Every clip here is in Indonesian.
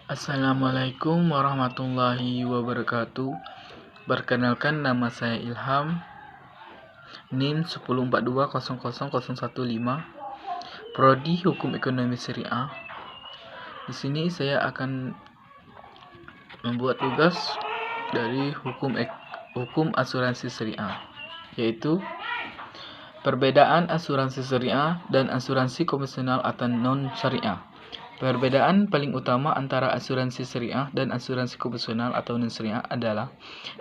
Assalamualaikum warahmatullahi wabarakatuh. Perkenalkan, nama saya Ilham, NIM 1042000115, Prodi Hukum Ekonomi Syariah. Di sini saya akan membuat tugas dari hukum asuransi syariah, yaitu perbedaan asuransi syariah dan asuransi konvensional atau non syariah. Perbedaan paling utama antara asuransi syariah dan asuransi konvensional atau non-syariah adalah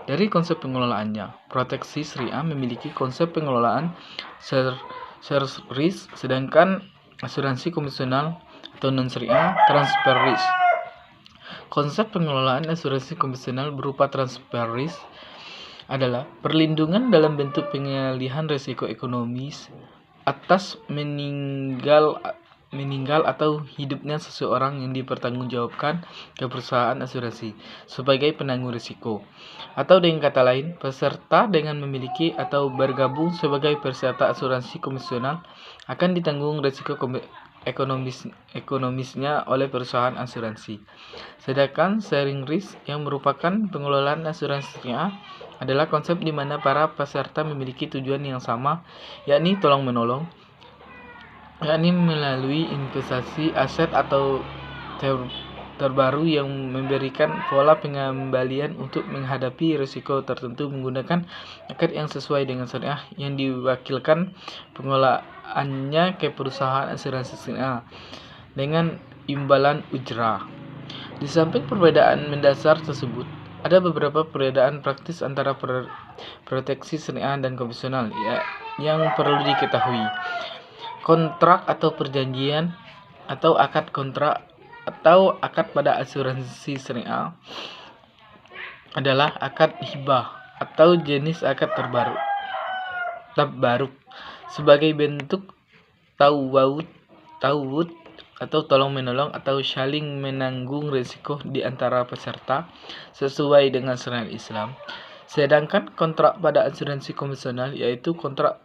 dari konsep pengelolaannya. Proteksi syariah memiliki konsep pengelolaan share risk, sedangkan asuransi konvensional atau non-syariah transfer risk. Konsep pengelolaan asuransi konvensional berupa transfer risk adalah perlindungan dalam bentuk pengalihan risiko ekonomis atas meninggal atau hidupnya seseorang yang dipertanggungjawabkan ke perusahaan asuransi sebagai penanggung risiko. Atau dengan kata lain, peserta dengan memiliki atau bergabung sebagai peserta asuransi konvensional akan ditanggung risiko ekonomisnya oleh perusahaan asuransi. Sedangkan sharing risk yang merupakan pengelolaan asuransi adalah konsep di mana para peserta memiliki tujuan yang sama, yakni tolong-menolong, yakni melalui investasi aset atau terbaru yang memberikan pola pengembalian untuk menghadapi risiko tertentu menggunakan akad yang sesuai dengan syariah yang diwakilkan pengelolaannya ke perusahaan asuransi syariah dengan imbalan ujrah. Di samping perbedaan mendasar tersebut, ada beberapa perbedaan praktis antara proteksi syariah dan konvensional yang perlu diketahui. Kontrak atau perjanjian atau akad kontrak atau akad pada asuransi syariah adalah akad hibah atau jenis akad tabaruk sebagai bentuk tawud atau tolong menolong atau saling menanggung risiko di antara peserta sesuai dengan syariat Islam. Sedangkan kontrak pada asuransi konvensional yaitu kontrak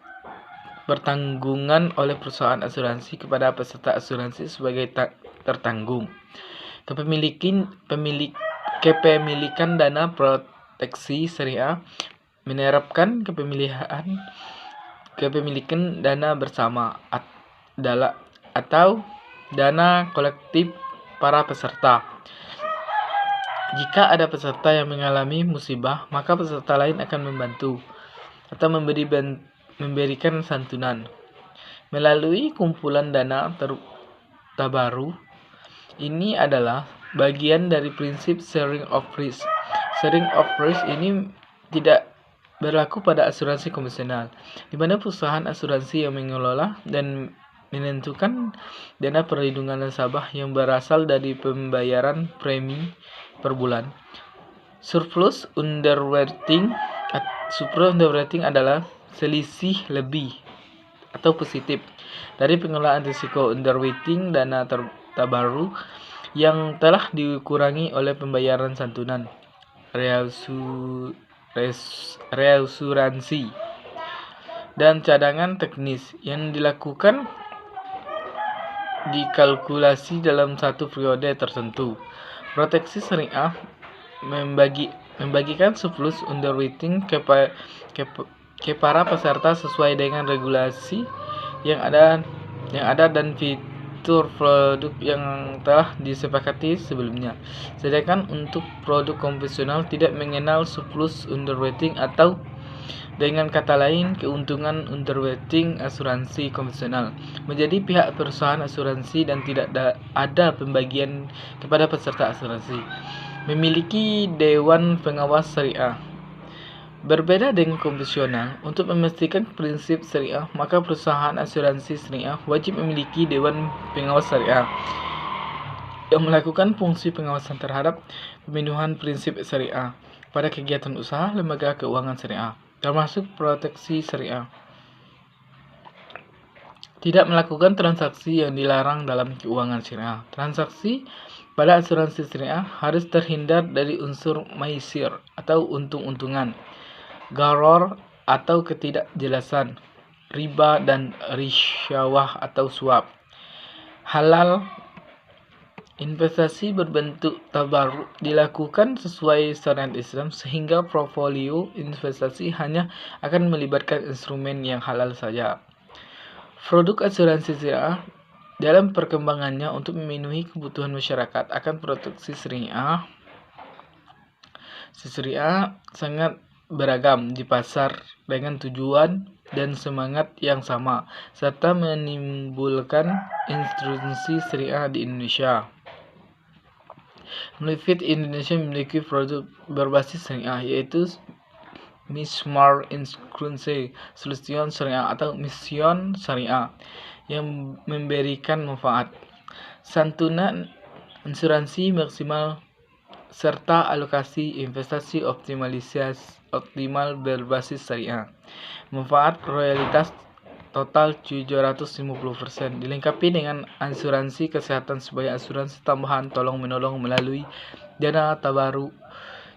pertanggungan oleh perusahaan asuransi kepada peserta asuransi sebagai tertanggung. Kepemilikan dana proteksi syariah menerapkan kepemilikan dana bersama atau dana kolektif para peserta. Jika ada peserta yang mengalami musibah, maka peserta lain akan membantu atau memberikan santunan melalui kumpulan dana tabaru. Ini adalah bagian dari prinsip sharing of risk. Sharing of risk ini tidak berlaku pada asuransi konvensional, di mana perusahaan asuransi yang mengelola dan menentukan dana perlindungan nasabah yang berasal dari pembayaran premi per bulan. Surplus underwriting adalah selisih lebih atau positif dari pengelolaan risiko underwriting dana tabaru yang telah dikurangi oleh pembayaran santunan reasuransi dan cadangan teknis yang dilakukan dikalkulasi dalam satu periode tertentu. Proteksi syariah membagikan surplus underwriting ke para peserta sesuai dengan regulasi yang ada dan fitur produk yang telah disepakati sebelumnya. Sedangkan untuk produk konvensional tidak mengenal surplus underwriting atau dengan kata lain, keuntungan underwriting asuransi konvensional menjadi pihak perusahaan asuransi dan tidak ada pembagian kepada peserta asuransi. Memiliki dewan pengawas syariah. Berbeda dengan konvensional, untuk memastikan prinsip syariah, maka perusahaan asuransi syariah wajib memiliki dewan pengawas syariah yang melakukan fungsi pengawasan terhadap pemenuhan prinsip syariah pada kegiatan usaha lembaga keuangan syariah, termasuk proteksi syariah. Tidak melakukan transaksi yang dilarang dalam keuangan syariah. Transaksi pada asuransi syariah harus terhindar dari unsur maisir atau untung-untungan, gharar atau ketidakjelasan, riba dan risyawah atau suap. Halal Investasi berbentuk tabarruk dilakukan sesuai syariat Islam sehingga portofolio investasi hanya akan melibatkan instrumen yang halal saja. Produk asuransi syariah dalam perkembangannya untuk memenuhi kebutuhan masyarakat akan produksi syariah sangat beragam di pasar dengan tujuan dan semangat yang sama, serta menimbulkan institusi syariah di Indonesia. MiFID Indonesia memiliki produk berbasis syariah, yaitu Mismar Insurance Solution Syariah atau Mission Syariah yang memberikan manfaat, santunan asuransi maksimal, serta alokasi investasi optimal berbasis syariah. Manfaat royalitas total 750%, dilengkapi dengan asuransi kesehatan sebagai asuransi tambahan tolong-menolong melalui dana tabarruk,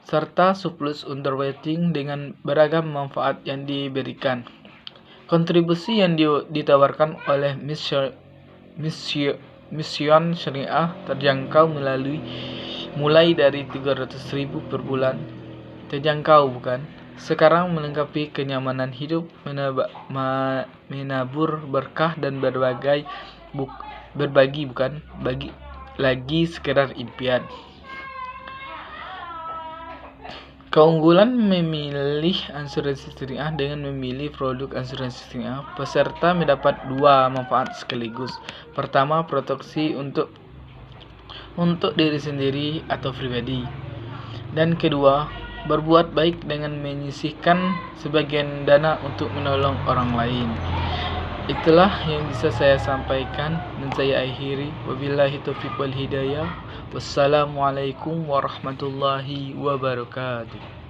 serta surplus underwriting dengan beragam manfaat yang diberikan. Kontribusi yang ditawarkan oleh Mission Syariah terjangkau mulai dari 300.000 per bulan. Terjangkau bukan? Sekarang melengkapi kenyamanan hidup, menabur berkah dan berbagi bukan lagi sekedar impian. Keunggulan memilih asuransi syariah. Dengan memilih produk asuransi syariah, peserta mendapat dua manfaat sekaligus. Pertama, proteksi untuk diri sendiri atau pribadi. Dan kedua, berbuat baik dengan menyisihkan sebagian dana untuk menolong orang lain. Itulah yang bisa saya sampaikan dan saya akhiri. Wabillahi taufiq wal hidayah. Wassalamualaikum warahmatullahi wabarakatuh.